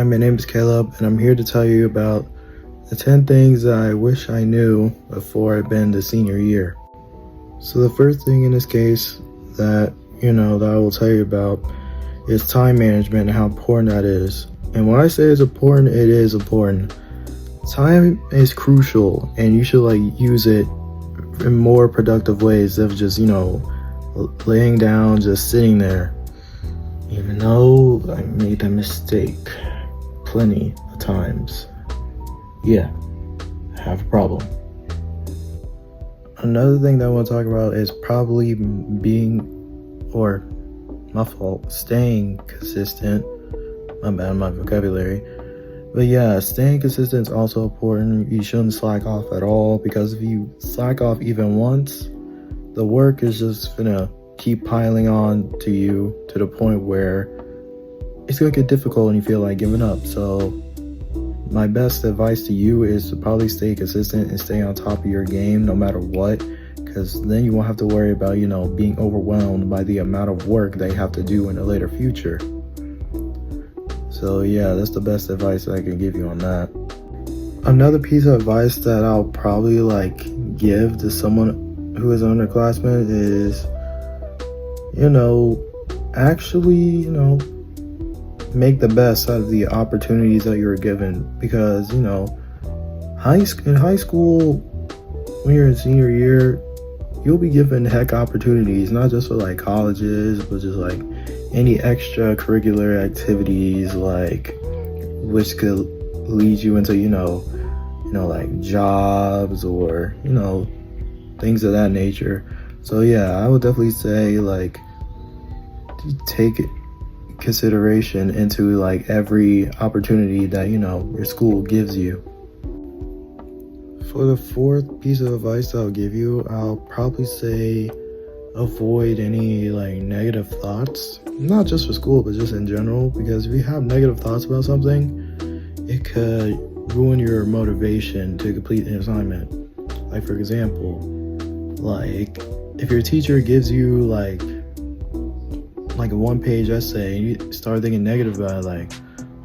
Hi, my name is Caleb, and I'm here to tell you about the 10 things that I wish I knew before I'd been to senior year. So the first thing in this case that I will tell you about is time management and how important that is. And when I say it's important, it is important. Time is crucial, and you should use it in more productive ways of just laying down, just sitting there. Even though I made a mistake plenty of times, yeah, I have a problem. Another thing that I want to talk about is probably staying consistent. My bad, my vocabulary. But yeah, staying consistent is also important. You shouldn't slack off at all, because if you slack off even once, the work is just gonna keep piling on to you to the point where it's gonna get difficult and you feel like giving up. So my best advice to you is to probably stay consistent and stay on top of your game no matter what, because then you won't have to worry about being overwhelmed by the amount of work they have to do in the later future. So yeah, that's the best advice I can give you on that. Another piece of advice that I'll probably give to someone who is an underclassman is actually make the best out of the opportunities that you're given, because in high school, when you're in senior year, you'll be given heck opportunities, not just for colleges, but just any extracurricular activities which could lead you into jobs or things of that nature. So yeah, I would definitely say take consideration into every opportunity that your school gives you. For the fourth piece of advice I'll give you, I'll probably say avoid any negative thoughts, not just for school but just in general, because if you have negative thoughts about something, it could ruin your motivation to complete an assignment. For example, if your teacher gives you a one-page essay and you start thinking negative about it,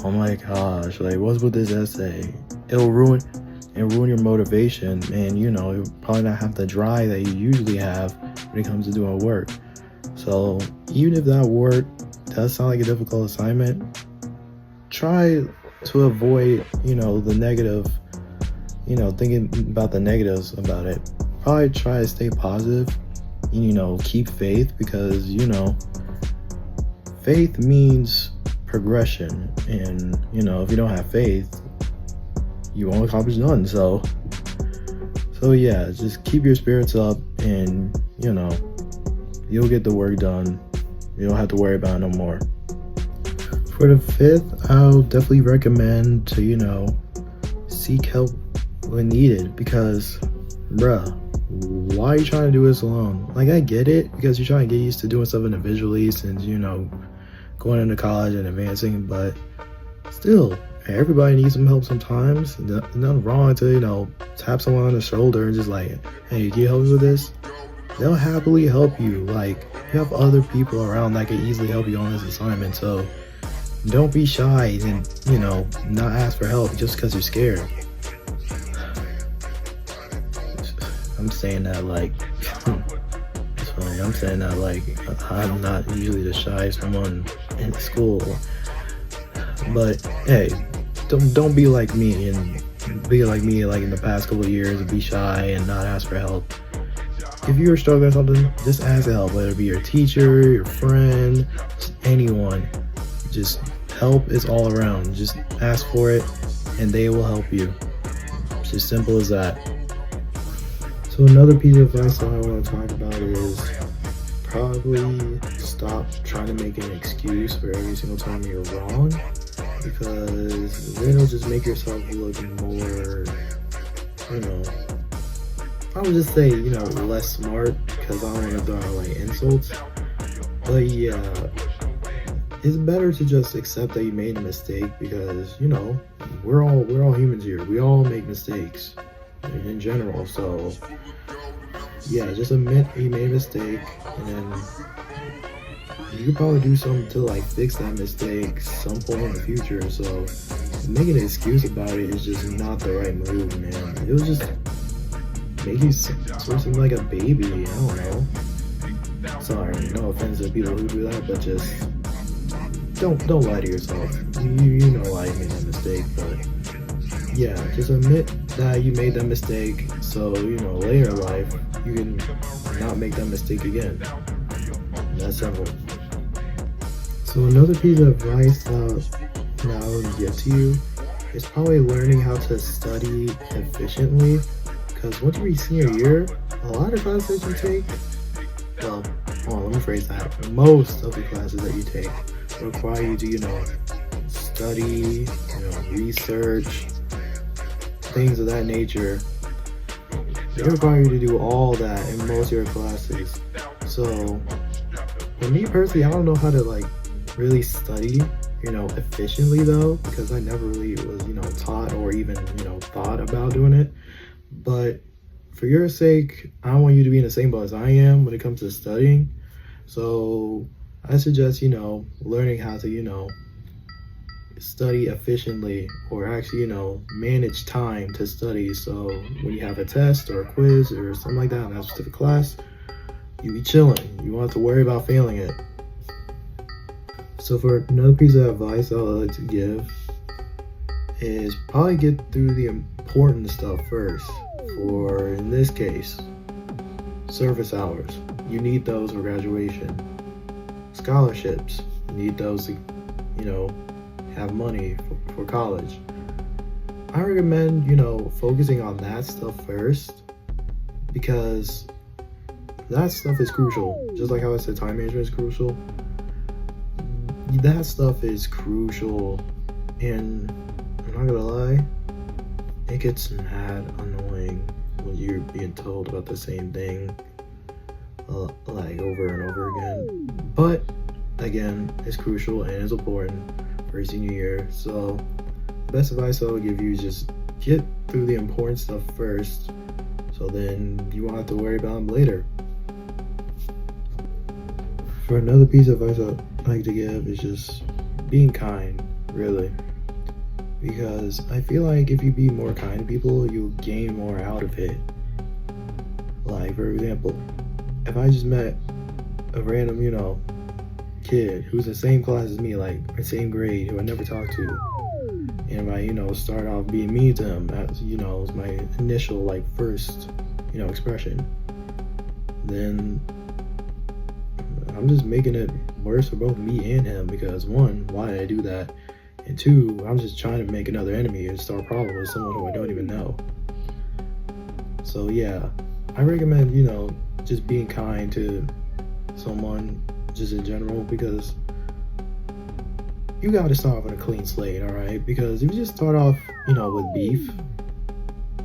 oh my gosh, what's with this essay? It'll ruin your motivation, and you'll probably not have the drive that you usually have when it comes to doing work. So even if that work does sound like a difficult assignment, try to avoid the negative, thinking about the negatives about it. Probably try to stay positive and keep faith, because faith means progression, and if you don't have faith, you won't accomplish none. So yeah, just keep your spirits up, and you'll get the work done. You don't have to worry about it no more. For the fifth, I'll definitely recommend to seek help when needed, because why are you trying to do this alone? I get it, because you're trying to get used to doing stuff individually since going into college and advancing, but still, everybody needs some help sometimes. Nothing wrong to tap someone on the shoulder and just hey, can you help me with this? They'll happily help you. You have other people around that can easily help you on this assignment, so don't be shy and not ask for help just because you're scared. I'm saying that it's funny. I'm saying that I'm not usually the shyest one in school, but hey, don't be like me and be like me in the past couple of years and be shy and not ask for help. If you're struggling with something, just ask for help, whether it be your teacher, your friend, just anyone. Just help is all around. Just ask for it and they will help you. It's as simple as that. So another piece of advice that I want to talk about is probably stop trying to make an excuse for every single time you're wrong, because then it'll just make yourself look more, I would just say, less smart, because I don't want to throw out insults. But yeah, it's better to just accept that you made a mistake, because we're all humans here. We all make mistakes in general. So yeah, just admit you made a mistake, and then you could probably do something to like fix that mistake some point in the future. So making an excuse about it is just not the right move, man. It was just make you sort of seem like a baby. I don't know. Sorry, no offense to people who do that, but just don't lie to yourself. You know why you made that mistake, but yeah, just admit that you made that mistake, so later in life you can not make that mistake again. That's simple. So another piece of advice that I would give to you is probably learning how to study efficiently. Because once you reach senior year, a lot of classes you take, well, let me phrase that. Most of the classes that you take require you to, study, research, things of that nature. They require you to do all that in most of your classes. So, for me personally, I don't know how to really study, efficiently though, because I never really was, taught or even, thought about doing it. But for your sake, I want you to be in the same boat as I am when it comes to studying. So I suggest, learning how to, study efficiently, or actually, manage time to study. So when you have a test or a quiz or something like that in that specific class, you be chilling. You won't have to worry about failing it. So for another piece of advice I would like to give is probably get through the important stuff first. For, in this case, service hours. You need those for graduation. Scholarships. You need those to, have money for college. I recommend, focusing on that stuff first, because that stuff is crucial. Just like how I said time management is crucial. That stuff is crucial, and I'm not gonna lie, it gets mad annoying when you're being told about the same thing over and over again. But again, it's crucial and it's important for your senior year. So the best advice I would give you is just get through the important stuff first, so then you won't have to worry about them later. For another piece of advice I'd like to give is just being kind, really. Because I feel like if you be more kind to people, you'll gain more out of it. Like, for example, if I just met a random, kid who's in the same class as me, like, or same grade, who I never talked to, and I, start off being mean to him, as, was my initial, first, expression, then I'm just making it worse for both me and him, because one, why did I do that? And two, I'm just trying to make another enemy and start a problem with someone who I don't even know. So yeah, I recommend, just being kind to someone just in general, because you gotta start off with a clean slate, alright? Because if you just start off, with beef,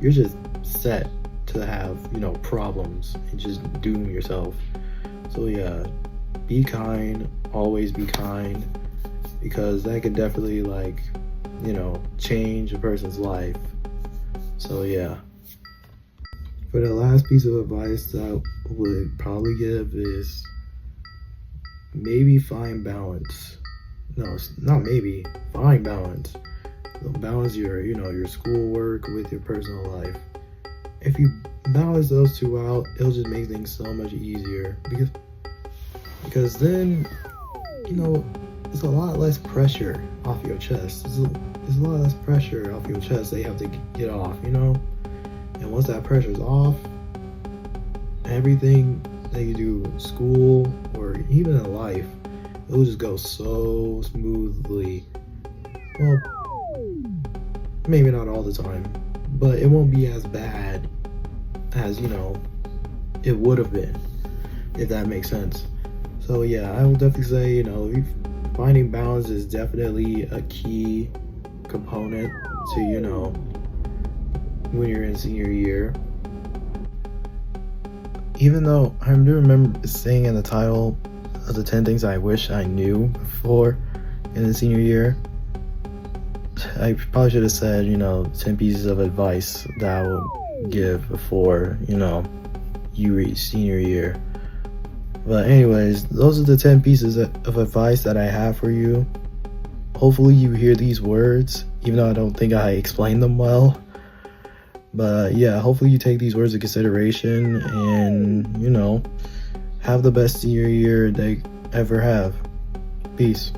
you're just set to have, problems and just doom yourself. So yeah, be kind, always be kind. Because that can definitely change a person's life. So yeah. For the last piece of advice that I would probably give is maybe find balance. No, not maybe, find balance. So balance your schoolwork with your personal life. If you balance those two out, it'll just make things so much easier. Because then, there's a lot less pressure off your chest. There's a lot less pressure off your chest that you have to get off, And once that pressure's off, everything that you do in school or even in life, it'll just go so smoothly. Well, maybe not all the time, but it won't be as bad as, it would have been, if that makes sense. So yeah, I will definitely say, finding balance is definitely a key component to, when you're in senior year. Even though I do remember saying in the title of the 10 things I wish I knew before in the senior year, I probably should have said, 10 pieces of advice that I would give before, you reach senior year. But anyways, those are the 10 pieces of advice that I have for you. Hopefully you hear these words, even though I don't think I explained them well. But yeah, hopefully you take these words into consideration and, have the best senior year they ever have. Peace.